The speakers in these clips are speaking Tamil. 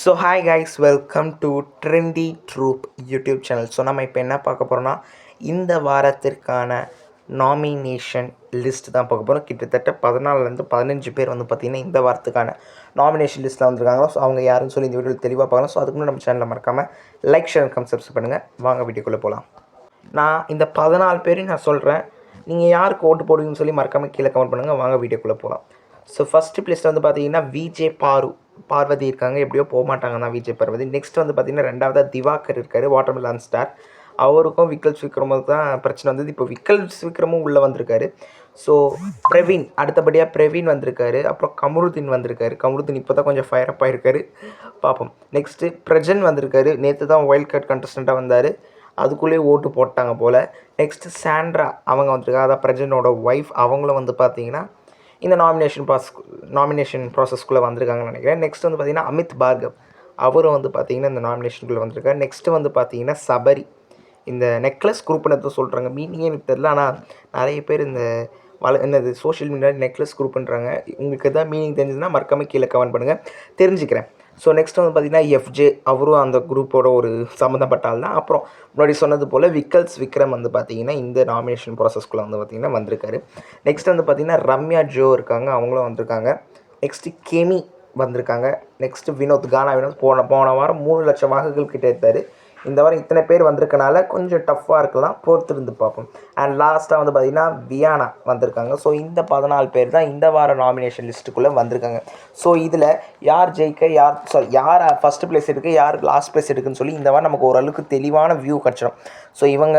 So hi guys, welcome to trendy troupe YouTube channel. So நம்ம இப்போ என்ன பார்க்க போகிறோம்னா, இந்த வாரத்திற்கான நாமினேஷன் லிஸ்ட் தான் பார்க்க போகிறோம். கிட்டத்தட்ட 14லேருந்து 15 பேர் வந்து பார்த்திங்கன்னா இந்த வாரத்துக்கான நாமினேஷன் லிஸ்ட்டில் வந்துருக்காங்க. ஸோ அவங்க யாருன்னு சொல்லி இந்த வீடியோவில் தெளிவாக பார்க்கலாம். ஸோ அதுக்கு முன்னாடி நம்ம சேனலில் மறக்காமல் லைக், ஷேர், சப்ஸ்கிரைப் பண்ணுங்கள். வாங்க வீடியோக்குள்ளே போகலாம். நான் இந்த 14 பேரையும் நான் சொல்கிறேன். நீங்கள் யாருக்கு ஓட்டு போடுவீங்கன்னு சொல்லி மறக்காமல் கீழே கமெண்ட் பண்ணுங்கள். வாங்க வீடியோக்குள்ளே போகலாம். ஸோ ஃபஸ்ட்டு ப்ளேஸில் வந்து பார்த்தீங்கன்னா விஜே பார்வதி இருக்காங்க. எப்படியோ போக மாட்டாங்க தான் விஜய் பார்வதி. நெக்ஸ்ட் வந்து பார்த்திங்கன்னா ரெண்டாவதாக திவாகர் இருக்கார், வாட்டர்மெலன் ஸ்டார். அவருக்கும் விக்கல்ஸ் விக்ரமுக்கு தான் பிரச்சனை வந்தது. இப்போ விக்கல்ஸ் விக்ரமும் உள்ளே வந்திருக்காரு. ஸோ பிரவீன், அடுத்தபடியாக பிரவீன் வந்திருக்காரு. அப்புறம் கமருதீன் வந்திருக்காரு. கமருதீன் இப்போ தான் கொஞ்சம் ஃபயர் அப் ஆகிருக்காரு, பார்ப்போம். நெக்ஸ்ட்டு பிரஜன் வந்திருக்காரு. நேற்று தான் வைல்ட் கார்டு கண்டஸ்டண்ட்டாக வந்தார், அதுக்குள்ளேயே ஓட்டு போட்டாங்க போல். நெக்ஸ்ட்டு சாண்ட்ரா அவங்க வந்திருக்காங்க, அதான் பிரஜனோட ஒய்ஃப். அவங்களும் வந்து பார்த்திங்கன்னா இந்த நாமினேஷன் ப்ராசஸ்க்குள்ளே வந்திருக்காங்கன்னு நினைக்கிறேன். நெக்ஸ்ட் வந்து பார்த்திங்கன்னா அமித் பார்கவ், அவரும் வந்து பார்த்திங்கன்னா இந்த நாமினேஷனுக்குள்ளே வந்திருக்காரு. நெக்ஸ்ட்டு வந்து பார்த்திங்கன்னா சபரி, இந்த நெக்லஸ் குரூப்னு எதுவும் சொல்கிறாங்க, மீனிங்கே எனக்கு தெரியல. ஆனால் நிறைய பேர் இந்த என்னது சோஷியல் மீடியாவில் நெக்லஸ் குரூப்புன்றாங்க. உங்களுக்கு எதாவது மீனிங் தெரிஞ்சதுன்னா மறக்காமல் கீழே கமெண்ட் பண்ணுங்கள், தெரிஞ்சுக்கிறேன். ஸோ நெக்ஸ்ட் வந்து பார்த்திங்கன்னா எஃப்ஜே, அவரும் அந்த குரூப்போட ஒரு சம்மந்தப்பட்ட ஆள் தான். அப்புறம் முன்னாடி சொன்னது போல் விக்கல்ஸ் விக்ரம் வந்து பார்த்திங்கன்னா இந்த நாமினேஷன் ப்ராசஸ்க்குள்ளே வந்து பார்த்திங்கன்னா வந்திருக்காரு. நெக்ஸ்ட் வந்து பார்த்திங்கன்னா ரம்யா ஜோ இருக்காங்க, அவங்களும் வந்திருக்காங்க. நெக்ஸ்ட்டு கெமி வந்திருக்காங்க. நெக்ஸ்ட்டு வினோத், கானா வினோத் போன வாரம் 3 லட்சம் வாக்குகள் கிட்டே எடுத்தார். இந்த வாரம் இத்தனை பேர் வந்திருக்கனால கொஞ்சம் டஃப்பாக இருக்கலாம், பொறுத்திருந்து பார்ப்போம். அண்ட் லாஸ்ட்டாக வந்து பார்த்திங்கன்னா வியானா வந்திருக்காங்க. ஸோ இந்த 14 பேர் தான் இந்த வார நாமினேஷன் லிஸ்ட்டுக்குள்ளே வந்திருக்காங்க. ஸோ இதில் யார் ஜெயிக்க, யார் ஃபஸ்ட்டு ப்ளேஸ் இருக்குது, யார் லாஸ்ட் ப்ளேஸ் இருக்குதுன்னு சொல்லி இந்த வாரம் நமக்கு ஓரளவுக்கு தெளிவான வியூ கிடச்சிடும். ஸோ இவங்க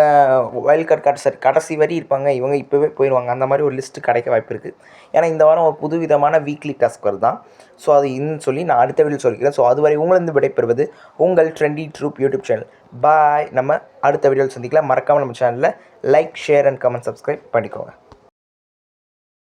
வைல்ட் கார்டு கடைசி வரி இருப்பாங்க, இவங்க இப்போவே போயிடுவாங்க, அந்த மாதிரி ஒரு லிஸ்ட்டு கிடைக்க வாய்ப்பு இருக்குது. ஏன்னா இந்த வாரம் ஒரு புது விதமான வீக்லி டாஸ்க் வருது தான். ஸோ அது இன்னும் சொல்லி நான் அடுத்த வீடியோ சொல்லிக்கிறேன். ஸோ அதுவரை உங்களிருந்து விடைபெறுவது உங்கள் ட்ரெண்டி ட்ரூப் யூடியூப் சேனல். பாய். நம்ம அடுத்த வீடியோவில் சந்திக்கலாம். மறக்காமல் நம்ம சேனலில் like, share and comment, subscribe பண்ணிக்கோங்க.